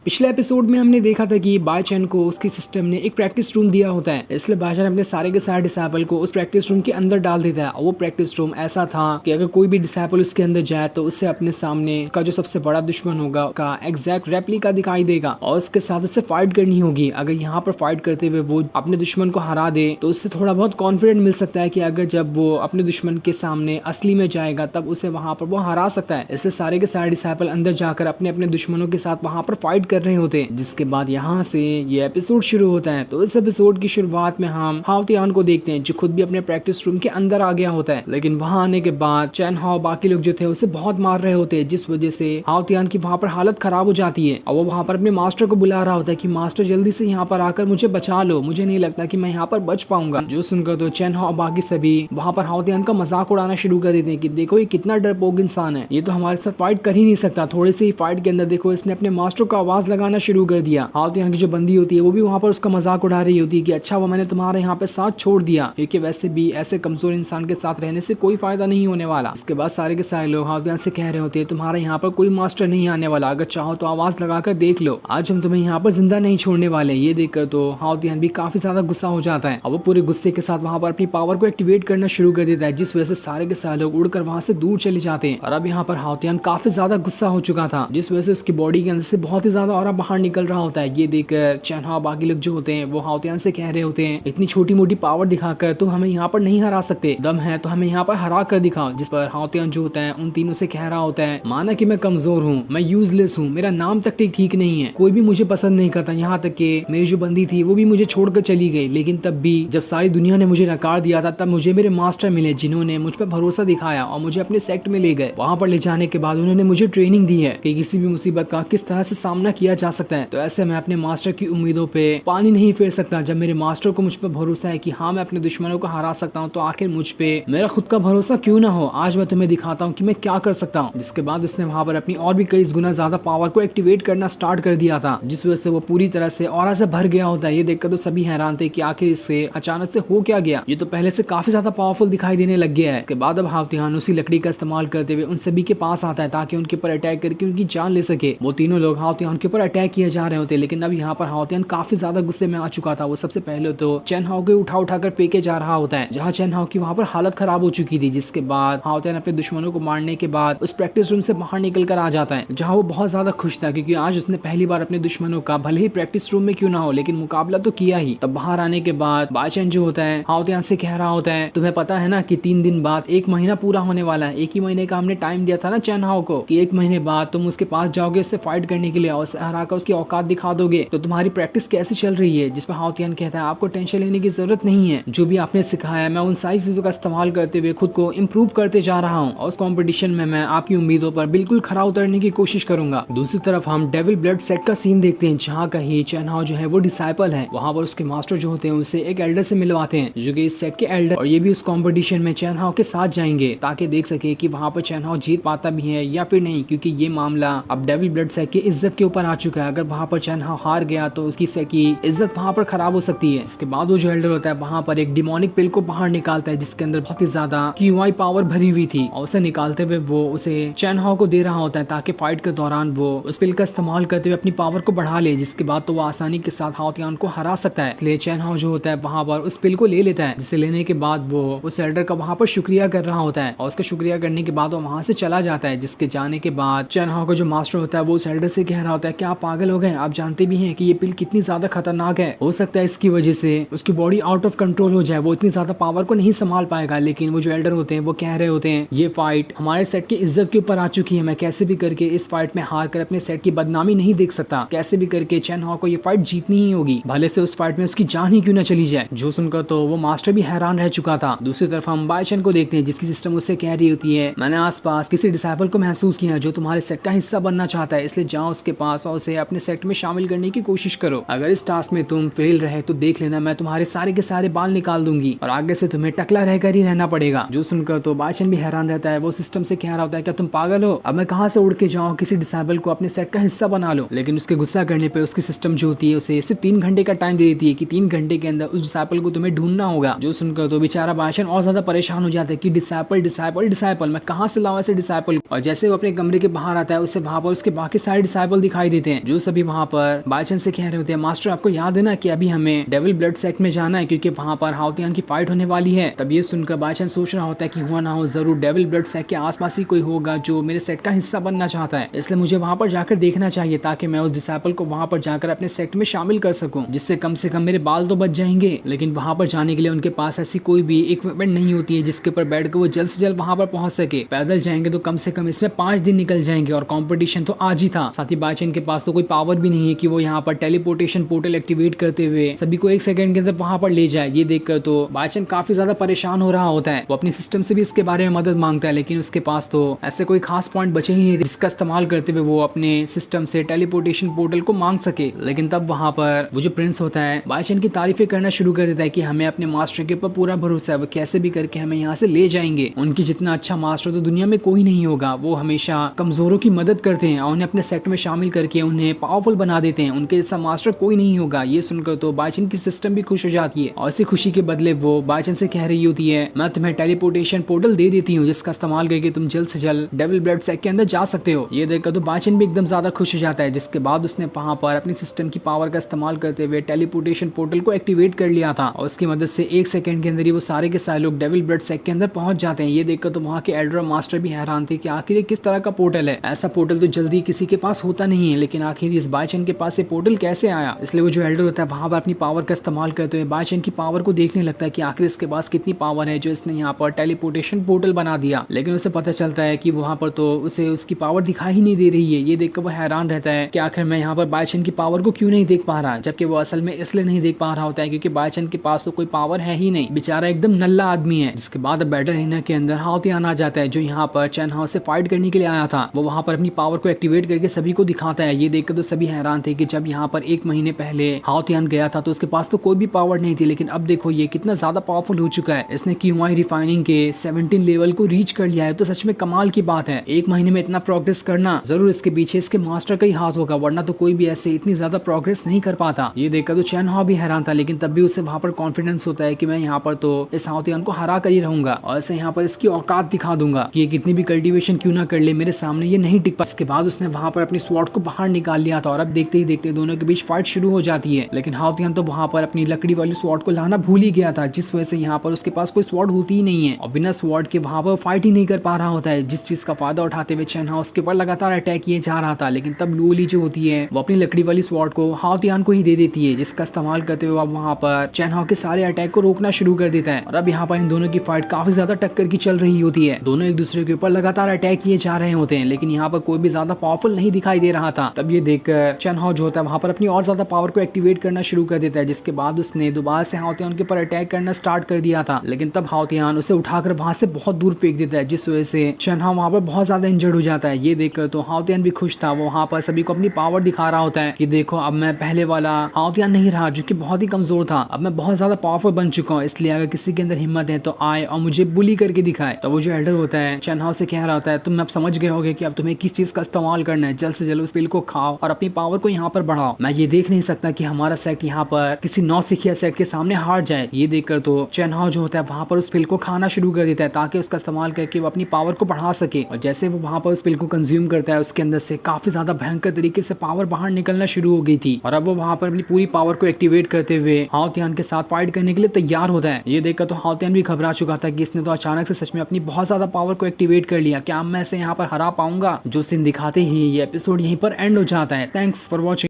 पिछले एपिसोड में हमने देखा था कि बायचैन को उसकी सिस्टम ने एक प्रैक्टिस रूम दिया होता है, इसलिए बायचैन अपने सारे के सारे डिसाइपल को उस प्रैक्टिस रूम के अंदर डाल देता है। और वो प्रैक्टिस रूम ऐसा था कि अगर कोई भी डिसाइपल उसके अंदर जाए तो उससे अपने सामने का जो सबसे बड़ा दुश्मन होगा का एग्जैक्ट रेप्लिका दिखाई देगा और उसके साथ उससे फाइट करनी होगी। अगर यहाँ पर फाइट करते हुए वो अपने दुश्मन को हरा दे तो उससे थोड़ा बहुत कॉन्फिडेंट मिल सकता है कि अगर जब वो अपने दुश्मन के सामने असली में जाएगा तब उसे वहां पर वो हरा सकता है। इससे सारे के सारे डिसाइपल अंदर जाकर अपने अपने दुश्मनों के साथ वहां पर फाइट कर रहे होते हैं। जिसके बाद यहाँ से ये एपिसोड शुरू होता है। तो इस एपिसोड की शुरुआत में हम हाओ तियान को देखते हैं जो खुद भी अपने प्रैक्टिस रूम के अंदर आ गया होता है, लेकिन वहां आने के बाद चैन हाओ बाकी लोग जो थे उसे बहुत मार रहे होते हैं, जिस वजह से हाओ तियान की वहां पर हालत खराब हो जाती है। और वो वहां पर अपने मास्टर को बुला रहा होता है कि मास्टर जल्दी से यहाँ पर आकर मुझे बचा लो, मुझे नहीं लगता कि मैं यहाँ पर बच पाऊंगा। जो सुनकर तो चैन हाओ बाकी सभी वहां पर हाओ तियान का मजाक उड़ाना शुरू कर देते हैं कि देखो ये कितना डरपोक इंसान है, ये तो हमारे साथ फाइट कर ही नहीं सकता। थोड़ी सी फाइट के अंदर देखो इसने अपने मास्टर को आवाज लगाना शुरू कर दिया। हाओ तियान की जो बंदी होती है वो भी वहां पर उसका मजाक उड़ा रही होती है कि अच्छा वो मैंने तुम्हारे यहाँ पे साथ छोड़ दिया, क्योंकि वैसे भी ऐसे कमजोर इंसान के साथ रहने से कोई फायदा नहीं होने वाला। इसके बाद सारे के सारे लोग हाओ तियान से कह रहे होते हैं तुम्हारे यहाँ पर कोई मास्टर नहीं आने वाला, अगर चाहो तो आवाज लगाकर देख लो, आज हम तुम्हें यहाँ पर जिंदा नहीं छोड़ने वाले। ये देखकर तो हाओ तियान भी काफी ज्यादा गुस्सा हो जाता है और वो पूरे गुस्से के साथ वहां पर अपनी पावर को एक्टिवेट करना शुरू कर देता है, जिस वजह से सारे के सारे लोग उड़कर वहां से दूर चले जाते हैं। और अब यहाँ पर हाओ तियान काफी ज्यादा गुस्सा हो चुका था, जिस वजह से उसकी बॉडी के अंदर से बहुत ही ज्यादा ऑरा बाहर निकल रहा होता है। ये देखकर चैन हाओ बाकी लोग जो होते हैं वो हाओ तियान से कह रहे होते हैं इतनी छोटी मोटी पावर दिखाकर तुम हमें यहाँ पर नहीं हरा सकते, दम है तो हमें यहाँ पर हरा कर दिखाओ। जिस पर हाओ तियान जो होता है उन तीनों से कह रहा होता है माना कि मैं कमजोर हूँ, मैं यूजलेस हूँ, मेरा नाम तक ठीक नहीं है, कोई भी मुझे पसंद नहीं करता, यहाँ तक कि मेरी जो बंदी थी वो भी मुझे छोड़कर चली गई। लेकिन तब भी जब सारी दुनिया ने मुझे नकार दिया था तब मुझे मेरे मास्टर मिले जिन्होंने मुझ पर भरोसा दिखाया और मुझे अपने सेक्ट में ले गए। वहां पर ले जाने के बाद उन्होंने मुझे ट्रेनिंग दी है कि किसी भी मुसीबत का किस तरह से सामना किया जा सकता है। तो ऐसे मैं अपने मास्टर की उम्मीदों पे पानी नहीं फेर सकता। जब मेरे मास्टर को मुझ पर भरोसा है कि हाँ मैं अपने दुश्मनों को हरा सकता हूँ तो आखिर मुझ पे मेरा खुद का भरोसा क्यों ना हो। आज मैं तुम्हें दिखाता हूँ कि मैं क्या कर सकता हूँ। जिसके बाद उसने वहां पर अपनी और भी कई गुना ज्यादा पावर को एक्टिवेट करना स्टार्ट कर दिया था, जिस वजह से वो पूरी तरह से ऑरा से भर गया होता है। ये देखकर तो सभी हैरान थे कि आखिर इससे अचानक से हो क्या गया, ये तो पहले से काफी ज्यादा पावरफुल दिखाई देने लग गया है। इसके बाद अब हाओ तियान उसी लकड़ी का इस्तेमाल करते हुए उन सभी के पास आता है ताकि उनके ऊपर अटैक करके उनकी जान ले सके। वो तीनों लोग हाओ तियान के ऊपर अटैक किए जा रहे होते, लेकिन अब यहाँ पर हाओ तियान काफी ज्यादा गुस्से में आ चुका था। वो सबसे पहले तो चैन हाओ को उठाकर फेंके जा रहा होता है, जहाँ चैन हाओ की वहां पर हालत खराब हो चुकी थी। जिसके बाद हाओ तियान अपने दुश्मनों को मारने के बाद उस प्रैक्टिस रूम से बाहर निकल कर आ जाता है, जहाँ वो बहुत ज्यादा खुश था क्योंकि आज उसने पहली बार अपने दुश्मनों का भले ही प्रैक्टिस रूम में क्यों ना हो लेकिन मुकाबला तो किया ही। तब बाहर आने के बाद बायचैन जो होता है हाओ तियान से कह रहा होता है तुम्हें पता है ना कि 3 दिन बाद 1 महीना पूरा होने वाला है। एक ही महीने का हमने टाइम दिया था ना चैन हाओ को कि 1 महीने बाद तुम उसके पास जाओगे उससे फाइट करने के लिए और उसे हराकर उसकी औकात दिखा दोगे। तो तुम्हारी प्रैक्टिस कैसे चल रही है? जिस पर हाओ तियान कहता है आपको टेंशन लेने की जरूरत नहीं है, जो भी आपने सिखाया मैं उन सारी चीजों का इस्तेमाल करते हुए खुद को इम्प्रूव करते जा रहा हूँ और उस कॉम्पिटिशन में मैं आपकी उम्मीदों पर बिल्कुल खरा उतरने की कोशिश करूंगा। दूसरी तरफ हम डेविल ब्लड सेट का सीन देखते हैं, जहाँ कहीं चैन हाओ जो है वो डिसाइपल है। वहां पर उसके मास्टर जो होते हैं उसे एक एल्डर से मिलवाते हैं जो कि इस सेट के एल्डर, और ये भी उस कॉम्पिटिशन में चैन हाओ के साथ जाएंगे ताकि देख सके कि वहां पर चैन हाओ जीत पाता भी है या फिर नहीं, क्योंकि ये मामला अब डेविल ब्लड सेट की इज्जत के ऊपर आ चुका है। अगर वहां पर चैन हाओ हार गया तो उसकी सेट की इज्जत वहां पर खराब हो सकती है। इसके बाद वो जो एल्डर होता है वहां पर एक डिमोनिक पिल को बाहर निकालता है जिसके अंदर बहुत ही ज्यादा क्यूआई पावर भरी हुई थी, और उसे निकालते हुए वो उसे चैन हाओ को दे रहा होता है ताकि फाइट के दौरान वो उस पिल का इस्तेमाल करते हुए अपनी पावर को बढ़ा ले, जिसके बाद तो वो आसानी के साथ हाओ तियान को हरा सकता है। इसलिए चैन हाओ जो होता है वहां पर उस पिल को ले लेता है, जिसे लेने के बाद वो उस एल्डर का वहां पर शुक्रिया कर रहा होता है और उसका शुक्रिया करने के बाद वो वहां से चला जाता है। जिसके जाने के बाद चैन हाओ का जो मास्टर होता है वो उस एल्डर से कह रहा होता है क्या आप पागल हो गए? आप जानते भी हैं कि ये पिल कितनी ज्यादा खतरनाक है, हो सकता है इसकी वजह से उसकी बॉडी आउट ऑफ कंट्रोल हो जाए, वो इतनी ज्यादा पावर को नहीं संभाल पाएगा। लेकिन वो जो एल्डर होते हैं वो कह रहे होते हैं ये फाइट हमारे सेट की इज्जत के ऊपर आ चुकी है, मैं कैसे भी करके इस फाइट में हार कर अपने सेट की बदनामी नहीं देख सकता, कैसे भी करके चैन हाओ को ये फाइट जीतनी ही होगी, भले से उस फाइट में उसकी जान ही क्यों न चली जाए। जो सुनकर तो वो मास्टर भी हैरान रह चुका था। दूसरी तरफ हम बायचैन को देखते हैं जिसकी सिस्टम उससे कह रही होती है मैंने आसपास किसी डिसाइपल को महसूस किया जो तुम्हारे सेट का हिस्सा बनना चाहता है, इसलिए जाओ उसके पास और उसे अपने सेट में शामिल करने की कोशिश करो। अगर इस टास्क में तुम फेल रहे तो देख लेना मैं तुम्हारे सारे के सारे बाल निकाल दूंगी और आगे से तुम्हें टकला रहकर ही रहना पड़ेगा। जो सुनकर तो बायचैन भी हैरान रहता है। वो सिस्टम से कह रहा होता है क्या तुम पागल हो? अब मैं कहाँ से उड़ के जाऊँ? किसी डिसाइबल को अपने सेट का हिस्सा बना लो। लेकिन उसके गुस्सा करने पे उसकी सिस्टम जो होती है उसे सिर्फ 3 घंटे का टाइम दे देती है कि 3 घंटे के अंदर उस डिसाइपल को तुम्हें ढूंढना होगा। जो सुनकर तो बेचारा बायचैन और ज्यादा परेशान हो जाता है कि डिसाइपल डिसाइपल डिसाइपल मैं कहाँ से लाऊं ऐसे डिसाइपल। और जैसे वो अपने कमरे के बाहर आता है उससे वहां पर उसके बाकी सारे डिसाइपल दिखाई देते हैं, जो सभी वहाँ पर बाईचन से कह रहे होते हैं मास्टर आपको याद है ना कि अभी हमें डेविल ब्लड सेक्ट में जाना है क्योंकि वहाँ पर हाउतियान की फाइट होने वाली है। तब ये सुनकर बाईचन सोच रहा होता है कि हुआ ना हो जरूर डेविल ब्लड सेक्ट के आसपास ही कोई होगा जो मेरे सेट का हिस्सा बनना चाहता है, इसलिए मुझे वहाँ पर जाकर देखना चाहिए ताकि मैं उस डिसाइपल को वहाँ पर जाकर अपने सेट में शामिल कर सकूं, जिससे कम से कम मेरे बाल तो बच जाएंगे। लेकिन वहाँ पर जाने के लिए उनके पास ऐसी कोई भी इक्विपमेंट नहीं होती है जिसके ऊपर बैठ कर वो जल्द से जल्द वहाँ पर पहुंच सके। पैदल जाएंगे तो कम से कम इसमें 5 दिन निकल जाएंगे और कंपटीशन तो आज ही था। साथ ही बाईचन के पास तो कोई पावर भी नहीं है कि वो यहाँ पर टेलीपोर्टेशन पोर्टल एक्टिवेट करते हुए सभी को 1 सेकंड के अंदर वहाँ पर ले जाए। ये देखकर तो बाईचन काफी ज्यादा परेशान हो रहा होता है। वो अपनी सिस्टम से भी इसके बारे में मदद मांगता है, लेकिन उसके पास तो ऐसे कोई खास पॉइंट बचे ही नहीं जिसका इस्तेमाल करते हुए वो अपने सिस्टम से टेलीपोर्टेशन पोर्टल को मांग सके। लेकिन तब वहाँ पर वो जो प्रिंस होता है बाईचन की तारीफें करना शुरू कर देता है कि हमें अपने मास्टर के ऊपर पूरा भरोसा है, वो कैसे भी करके हमें यहाँ से ले जाएंगे। उनकी जितना अच्छा मास्टर तो दुनिया में कोई नहीं होगा। वो हमेशा कमजोरों की मदद करते हैं और उन्हें अपने सेक्ट में शामिल करके उन्हें पावरफुल बना देते हैं। उनके जैसा मास्टर कोई नहीं होगा। ये सुनकर तो बाईचन की सिस्टम भी खुश हो जाती है और इसी खुशी के बदले वो बाईचन से कह रही होती है मैं तुम्हें टेलीपोर्टेशन पोर्टल दे देती हूँ जिसका इस्तेमाल करके तुम जल्द से जल्द डेविल ब्लड सेक्ट के अंदर जा सकते हो। ये देखकर तो बाईचन भी एकदम ज्यादा खुश हो जाता है, जिसके बाद उसने वहाँ पर अपनी सिस्टम की पावर का इस्तेमाल करते हुए टेलीपोर्टेशन पोर्टल को एक्टिवेट कर लिया था और उसकी मदद से 1 सेकंड के अंदर ही वो सारे के सारे लोग डेविल ब्लड सेक्ट के अंदर पहुंच जाते हैं। ये देखकर तो वहाँ के एल्डर मास्टर भी हैरान थे कि आखिर ये किस तरह का पोर्टल है, ऐसा पोर्टल तो जल्दी किसी के पास होता नहीं है, लेकिन आखिर इस बाईचन के पास ये पोर्टल कैसे आया। इसलिए वो जो एल्डर होता है वहाँ पर अपनी पावर का इस्तेमाल करते हुए बाईचन की पावर को देखने लगता है कि आखिर इसके पास कितनी पावर है जो इसने यहाँ पर टेलीपोर्टेशन पोर्टल बना दिया। लेकिन उसे पता चलता है कि वहाँ पर तो उसे उसकी पावर दिखाई ही नहीं दे रही है। ये देखकर वो हैरान रहता है कि आखिर मैं यहाँ पर बाईचन की पावर को क्यों नहीं देख पा रहा, जबकि वो असल में इसलिए नहीं देख पा रहा होता है क्योंकि बाईचन के पास तो कोई पावर है ही नहीं, बेचारा एकदम नल्ला आदमी है। जिसके बाद बैटल एरिना के अंदर हाउतियान आ जाता है जो यहाँ पर चैन हाउस से फाइट करने के लिए आया था। वो वहाँ पर अपनी पावर को एक्टिवेट करके सभी को दिखाता है। ये देखकर तो सभी हैरान थे कि जब यहाँ पर 1 महीने पहले हाउतियान गया था तो उसके पास तो कोई भी पावर नहीं थी, लेकिन अब देखो ये कितना ज्यादा पावरफुल हो चुका है। इसने क्यूआई रिफाइनिंग के 17 लेवल को रीच कर लिया है, तो सच में कमाल की बात है। 1 महीने में इतना प्रोग्रेस करना, जरूर इसके पीछे इसके मास्टर का ही हाथ होगा, वरना तो कोई भी ऐसे इतनी ज्यादा प्रोग्रेस नहीं कर पाता। ये देखकर तो चैन हाउ भी हैरान था, लेकिन तब भी उसे वहाँ पर कॉन्फिडेंस होता है कि मैं यहाँ पर तो इस हाउतियान को हरा कर ही रहूंगा और इसे यहाँ पर इसकी औकात दिखा दूंगा कि ये कितनी भी कल्टीवेशन क्यों ना कर ले, मेरे सामने ये नहीं टिक पा। इसके बाद उसने वहाँ पर अपनी स्वॉर्ड को बाहर निकाल लिया था और अब देखते ही देखते दोनों के बीच फाइट शुरू हो जाती है। लेकिन हाउतियान तो वहाँ पर अपनी लकड़ी वाली स्वॉर्ड को लाना भूल ही गया था, जिस वजह से यहाँ पर उसके पास कोई स्वॉर्ड होती ही नहीं है और बिना स्वॉर्ड के वहाँ पर फाइट ही नहीं कर पा रहा होता है, जिस चीज का फायदा उठाते हुए चैन हाउस के ऊपर लगातार अटैक किए जा रहा था। लेकिन तब लूली जो होती है वो अपनी लकड़ी वाली स्वॉर्ड को हाउतियान को ही दे देती है, जिसका इस्तेमाल करते हुए अब वहाँ पर चैन हाउ के सारे अटैक को रोकना शुरू कर देता है। और अब यहाँ पर इन दोनों की फाइट काफी ज्यादा टक्कर की चल रही होती है। दोनों एक दूसरे के ऊपर लगातार अटैक किए जा रहे होते हैं, लेकिन यहाँ पर कोई भी ज्यादा पावरफुल नहीं दिखाई दे रहा था। तब ये देखकर चैन हाउ जो होता है वहाँ पर अपनी और ज्यादा पावर को एक्टिवेट करना शुरू कर देता है, जिसके बाद उसने दोबारा से हाउतियान के ऊपर अटैक करना स्टार्ट कर दिया था। लेकिन तब हाउतियान उसे उठाकर वहां से बहुत दूर फेंक देता है, जिस वजह से चैन हाउ वहाँ पर बहुत ज्यादा इंजर्ड हो जाता है। ये देखकर तो हाउतियान भी खुश था, वो वहाँ पर सभी को अपनी पावर दिखा रहा होता है कि देखो अब मैं पहले वाला हाउतियान नहीं रहा जो कि बहुत ही कमजोर था, अब मैं बहुत ज्यादा पावरफुल बन चुका हूँ। इसलिए अगर किसी के अंदर हिम्मत है तो आए और मुझे बुली करके दिखाए। तो वो जो एल्डर होता है चैन हाउ से कह रहा होता है तुम अब समझ गए होगे कि अब तुम्हें किस चीज का इस्तेमाल करना है, जल्द से जल्द उस पिल को खाओ और अपनी पावर को यहाँ पर बढ़ाओ। मैं ये देख नहीं सकता कि हमारा सेट यहाँ पर किसी नौसिखिया सेट के सामने हार जाए। ये देखकर तो चैन हाउ जो होता है वहाँ पर उस पिल को खाना शुरू कर देता है ताकि उसका इस्तेमाल करके वो अपनी पावर को बढ़ा सके। और जैसे वो वहाँ पर उस पिल को कंज्यूम करता है उसके अंदर से काफी ज्यादा भयंकर तरीके से पावर बाहर निकलना शुरू हो गई थी और अब वो वहाँ पर अपनी पूरी पावर को एक्टिवेट करते हुए हाउतियान के साथ फाइट करने के लिए तैयार होता है। ये देखकर तो हाउतियान भी घबरा चुका था कि इसने तो अचानक से सच में अपनी बहुत ज्यादा पावर को एक्टिवेट कर लिया, क्या मैं इसे यहाँ पर हरा पाऊंगा। जो सीन दिखाते ही ये एपिसोड यहीं पर एंड हो जाता है। Thanks for watching.